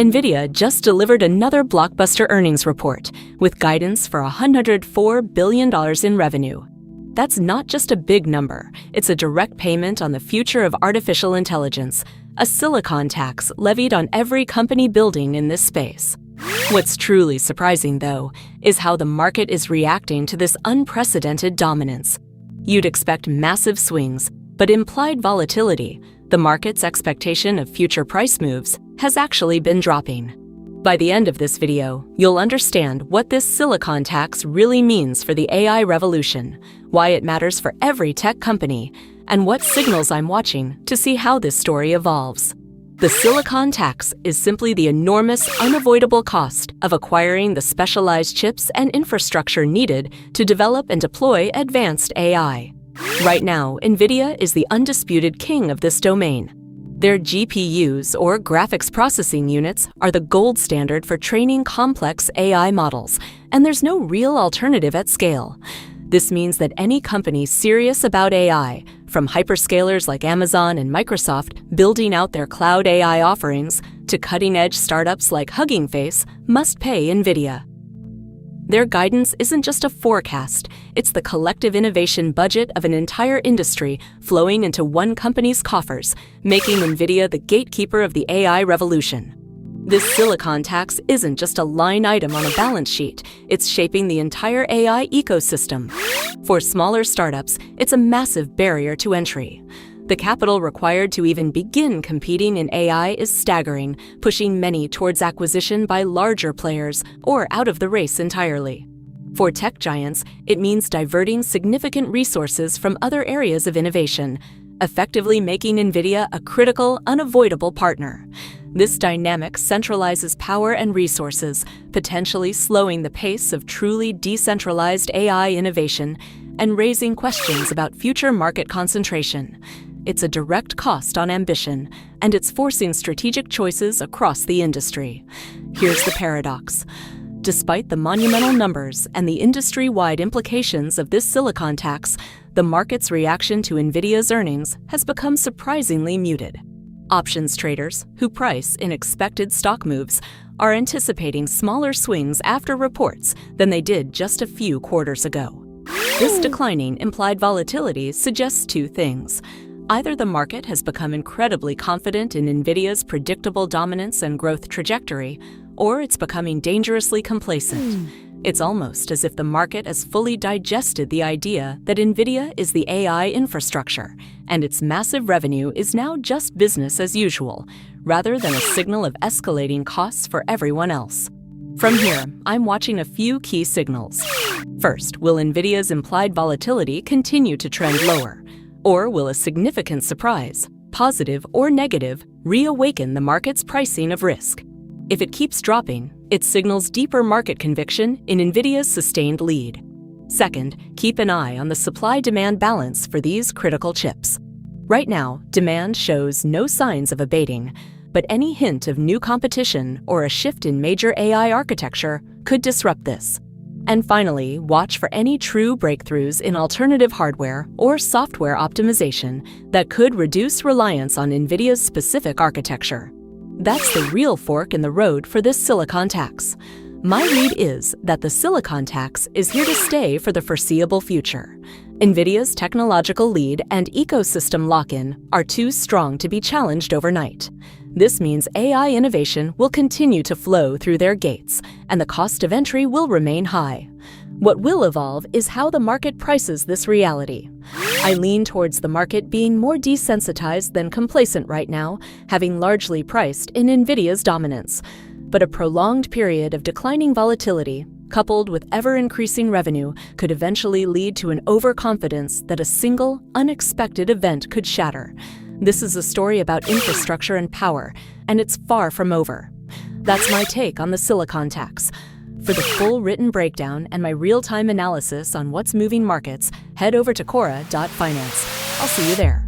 Nvidia just delivered another blockbuster earnings report with guidance for $104 billion in revenue. That's not just a big number, it's a direct payment on the future of artificial intelligence, a silicon tax levied on every company building in this space. What's truly surprising, though, is how the market is reacting to this unprecedented dominance. You'd expect massive swings, but implied volatility, the market's expectation of future price moves, has actually been dropping. By the end of this video, you'll understand what this silicon tax really means for the AI revolution, why it matters for every tech company, and what signals I'm watching to see how this story evolves. The silicon tax is simply the enormous, unavoidable cost of acquiring the specialized chips and infrastructure needed to develop and deploy advanced AI. Right now, Nvidia is the undisputed king of this domain. Their GPUs, or graphics processing units, are the gold standard for training complex AI models, and there's no real alternative at scale. This means that any company serious about AI, from hyperscalers like Amazon and Microsoft building out their cloud AI offerings, to cutting-edge startups like Hugging Face, must pay Nvidia. Their guidance isn't just a forecast, it's the collective innovation budget of an entire industry flowing into one company's coffers, making Nvidia the gatekeeper of the AI revolution. This silicon tax isn't just a line item on a balance sheet, it's shaping the entire AI ecosystem. For smaller startups, it's a massive barrier to entry. The capital required to even begin competing in AI is staggering, pushing many towards acquisition by larger players or out of the race entirely. For tech giants, it means diverting significant resources from other areas of innovation, effectively making Nvidia a critical, unavoidable partner. This dynamic centralizes power and resources, potentially slowing the pace of truly decentralized AI innovation and raising questions about future market concentration. It's a direct cost on ambition, and it's forcing strategic choices across the industry. Here's the paradox. Despite the monumental numbers and the industry-wide implications of this silicon tax, the market's reaction to Nvidia's earnings has become surprisingly muted. Options traders, who price in expected stock moves, are anticipating smaller swings after reports than they did just a few quarters ago. This declining implied volatility suggests two things. Either the market has become incredibly confident in Nvidia's predictable dominance and growth trajectory, or it's becoming dangerously complacent. It's almost as if the market has fully digested the idea that Nvidia is the AI infrastructure, and its massive revenue is now just business as usual, rather than a signal of escalating costs for everyone else. From here, I'm watching a few key signals. First, will Nvidia's implied volatility continue to trend lower? Or will a significant surprise, positive or negative, reawaken the market's pricing of risk? If it keeps dropping, it signals deeper market conviction in Nvidia's sustained lead. Second, keep an eye on the supply-demand balance for these critical chips. Right now, demand shows no signs of abating, but any hint of new competition or a shift in major AI architecture could disrupt this. And finally, watch for any true breakthroughs in alternative hardware or software optimization that could reduce reliance on Nvidia's specific architecture. That's the real fork in the road for this silicon tax. My read is that the silicon tax is here to stay for the foreseeable future. Nvidia's technological lead and ecosystem lock-in are too strong to be challenged overnight. This means AI innovation will continue to flow through their gates, and the cost of entry will remain high. What will evolve is how the market prices this reality. I lean towards the market being more desensitized than complacent right now, having largely priced in Nvidia's dominance. But a prolonged period of declining volatility, coupled with ever-increasing revenue, could eventually lead to an overconfidence that a single, unexpected event could shatter. This is a story about infrastructure and power, and it's far from over. That's my take on the silicon tax. For the full written breakdown and my real-time analysis on what's moving markets, head over to korra.finance. I'll see you there.